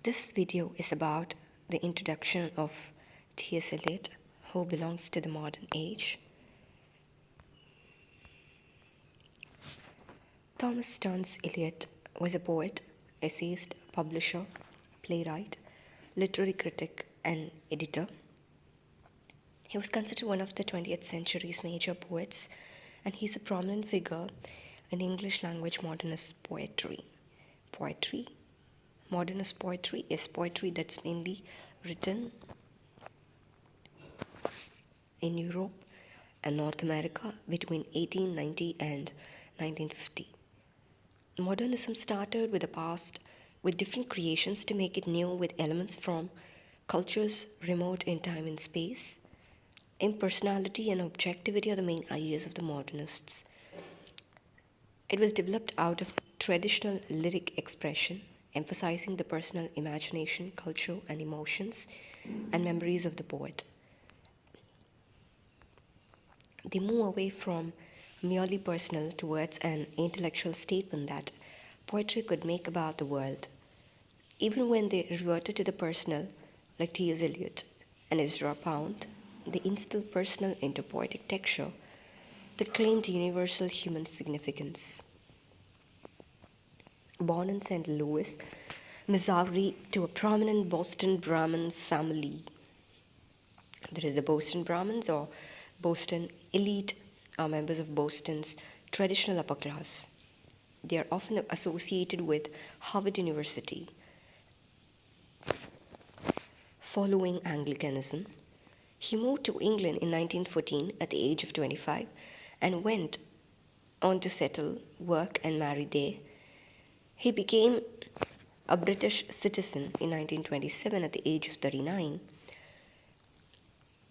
This video is about the introduction of TS Eliot, who belongs to the modern age. Thomas Stearns Eliot was a poet, essayist, publisher, playwright, literary critic, and editor. He was considered one of the 20th century's major poets, and he's a prominent figure in English language modernist poetry. Modernist poetry is poetry that's mainly written in Europe and North America between 1890 and 1950. Modernism started with the past with different creations to make it new with elements from cultures remote in time and space. Impersonality and objectivity are the main ideas of the modernists. It was developed out of traditional lyric expression, emphasizing the personal imagination, culture, and emotions and memories of the poet. They move away from merely personal towards an intellectual statement that poetry could make about the world. Even when they reverted to the personal, like T.S. Eliot and Ezra Pound, they instilled personal into poetic texture that claimed universal human significance. Born in St. Louis, Missouri, to a prominent Boston Brahmin family. There is the Boston Brahmins or Boston elite are members of Boston's traditional upper class. They are often associated with Harvard University. Following Anglicanism, he moved to England in 1914 at the age of 25 and went on to settle, work, and marry there. He became a British citizen in 1927 at the age of 39,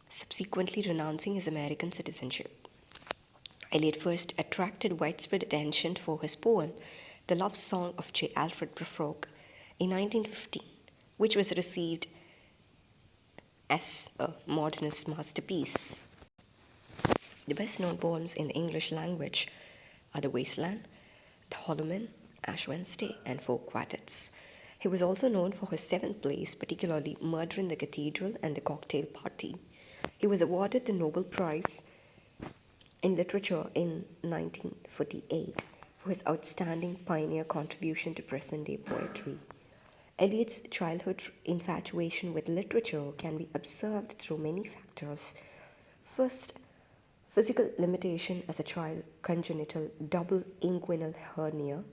subsequently renouncing his American citizenship. Eliot first attracted widespread attention for his poem, The Love Song of J. Alfred Prufrock, in 1915, which was received as a modernist masterpiece. The best-known poems in the English language are The Wasteland, The Hollow Man, Ash Wednesday, and Four Quartets. He was also known for his 7 plays, particularly Murder in the Cathedral and The Cocktail Party. He was awarded the Nobel Prize in Literature in 1948 for his outstanding pioneer contribution to present-day poetry. Eliot's childhood infatuation with literature can be observed through many factors. First, physical limitation as a child, congenital double inguinal hernia.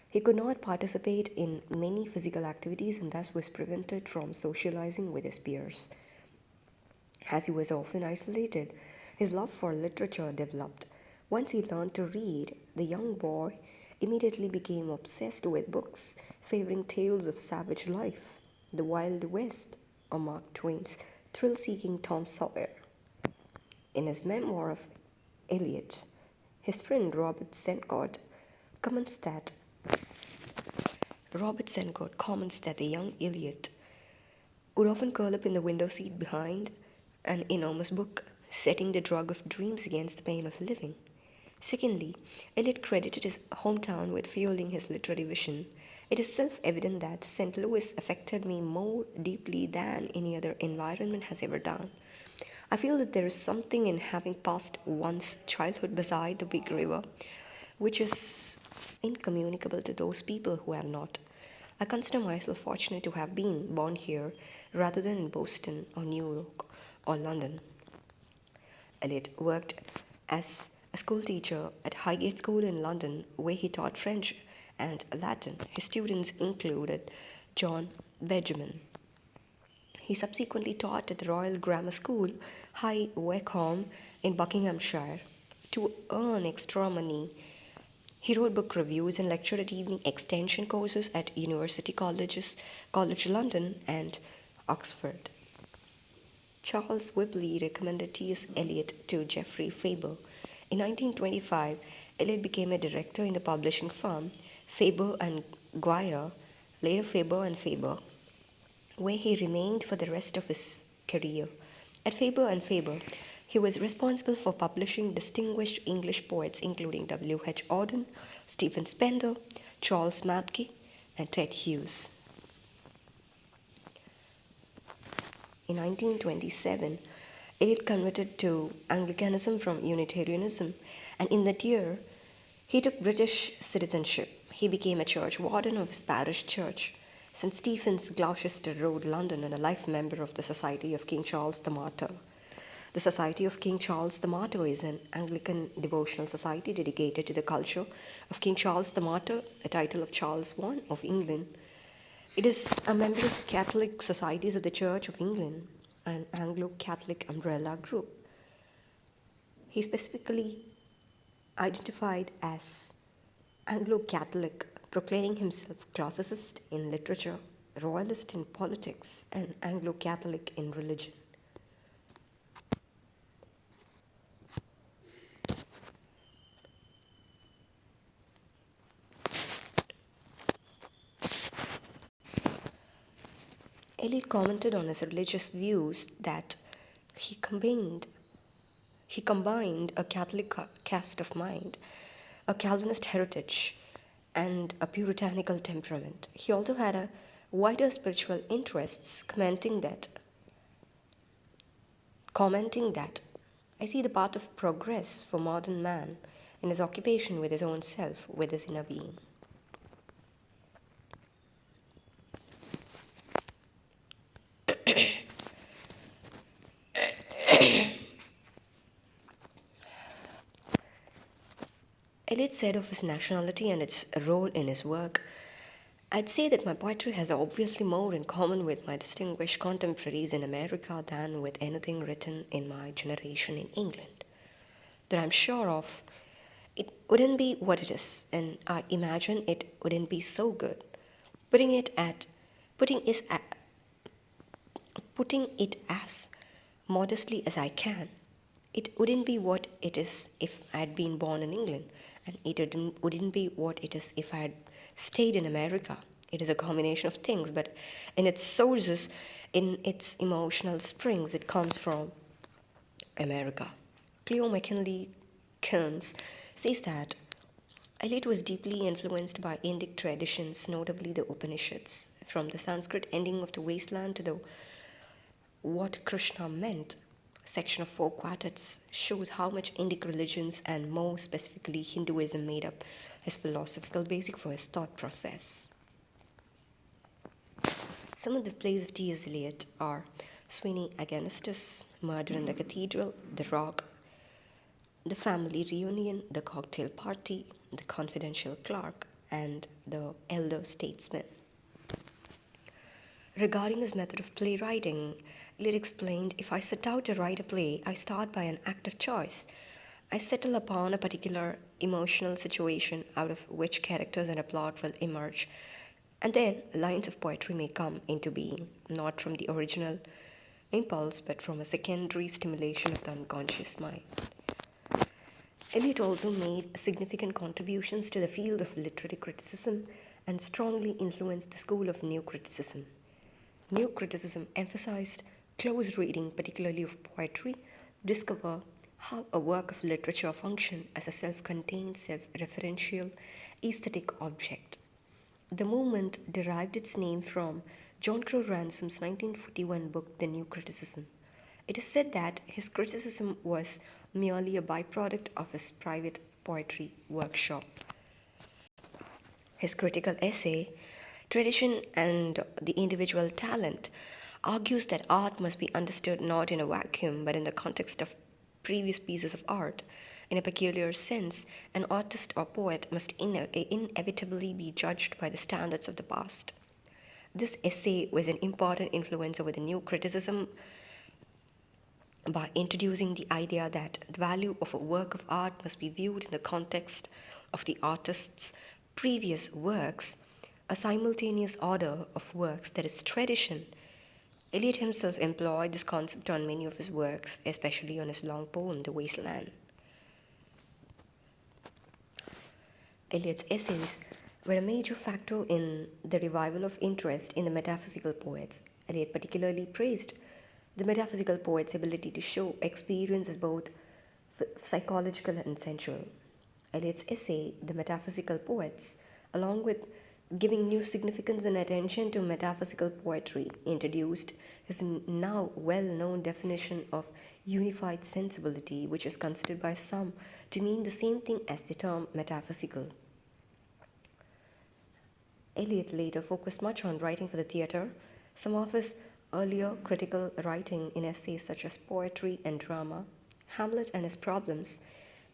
He could not participate in many physical activities and thus was prevented from socializing with his peers. As he was often isolated, his love for literature developed. Once he learned to read, the young boy immediately became obsessed with books, favoring tales of savage life, the Wild West, or Mark Twain's thrill-seeking Tom Sawyer. In his memoir of Eliot, his friend Robert Sencott comments that the young Eliot would often curl up in the window seat behind an enormous book, setting the drug of dreams against the pain of living. Secondly, Eliot credited his hometown with fueling his literary vision. It is self-evident that St. Louis affected me more deeply than any other environment has ever done. I feel that there is something in having passed one's childhood beside the big river, which is incommunicable to those people who have not. I consider myself fortunate to have been born here rather than in Boston or New York or London. Eliot worked as a school teacher at Highgate School in London, where he taught French and Latin. His students included John Benjamin. He subsequently taught at the Royal Grammar School, High Wycombe in Buckinghamshire. To earn extra money, he wrote book reviews and lectured at evening extension courses at University College London and Oxford. Charles Whibley recommended T.S. Eliot to Geoffrey Faber. In 1925, Eliot became a director in the publishing firm Faber and Guire, later Faber and Faber, where he remained for the rest of his career. At Faber and Faber, he was responsible for publishing distinguished English poets including W. H. Auden, Stephen Spender, Charles Mackay, and Ted Hughes. In 1927, Eliot converted to Anglicanism from Unitarianism, and in that year, he took British citizenship. He became a church warden of his parish church, St. Stephen's, Gloucester Road, London, and a life member of the Society of King Charles the Martyr. The Society of King Charles the Martyr is an Anglican devotional society dedicated to the culture of King Charles the Martyr, a title of Charles I of England. It is a member of Catholic Societies of the Church of England, an Anglo-Catholic umbrella group. He specifically identified as Anglo-Catholic, proclaiming himself classicist in literature, royalist in politics, and Anglo-Catholic in religion. Eliot commented on his religious views that he combined he combined a Catholic cast of mind, a Calvinist heritage, and a puritanical temperament. He also had a wider spiritual interests, commenting that I see the path of progress for modern man in his occupation with his own self, with his inner being. Eliot said of his nationality and its role in his work, I'd say that my poetry has obviously more in common with my distinguished contemporaries in America than with anything written in my generation in England. That I'm sure of, it wouldn't be what it is, and I imagine it wouldn't be so good. Putting it at putting is at, putting it as modestly as I can, it wouldn't be what it is if I had been born in England, and it wouldn't be what it is if I had stayed in America. It is a combination of things, but in its sources, in its emotional springs, it comes from America. Cleo McKinley Kearns says that Eliot was deeply influenced by Indic traditions, notably the Upanishads, from the Sanskrit ending of the wasteland to the what Krishna meant section of four quartets shows how much Indic religions and more specifically Hinduism made up his philosophical basic for his thought process. Some of the plays of T.S. Eliot are Sweeney Agonistus, Murder in the Cathedral, The Rock, The Family Reunion, The Cocktail Party, The Confidential Clerk, and The Elder Statesman. Regarding his method of playwriting, Eliot explained, if I set out to write a play, I start by an act of choice. I settle upon a particular emotional situation out of which characters and a plot will emerge, and then lines of poetry may come into being, not from the original impulse, but from a secondary stimulation of the unconscious mind. Eliot also made significant contributions to the field of literary criticism and strongly influenced the school of New Criticism. New Criticism emphasized close reading, particularly of poetry, to discover how a work of literature functions as a self-contained, self-referential, aesthetic object. The movement derived its name from John Crowe Ransom's 1941 book, The New Criticism. It is said that his criticism was merely a byproduct of his private poetry workshop. His critical essay, Tradition and the Individual Talent, argues that art must be understood not in a vacuum but in the context of previous pieces of art. In a peculiar sense, an artist or poet must inevitably be judged by the standards of the past. This essay was an important influence over the New Criticism by introducing the idea that the value of a work of art must be viewed in the context of the artist's previous works, a simultaneous order of works that is tradition. Eliot himself employed this concept on many of his works, especially on his long poem, The Wasteland. Eliot's essays were a major factor in the revival of interest in the metaphysical poets. Eliot particularly praised the metaphysical poet's ability to show experience as both psychological and sensual. Eliot's essay, The Metaphysical Poets, along with giving new significance and attention to metaphysical poetry, introduced his now well known definition of unified sensibility, which is considered by some to mean the same thing as the term metaphysical. Eliot later focused much on writing for the theatre. Some of his earlier critical writing in essays such as Poetry and Drama, Hamlet and His Problems,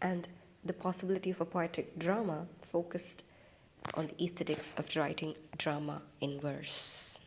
and The Possibility of a Poetic Drama focused on the aesthetics of writing drama in verse.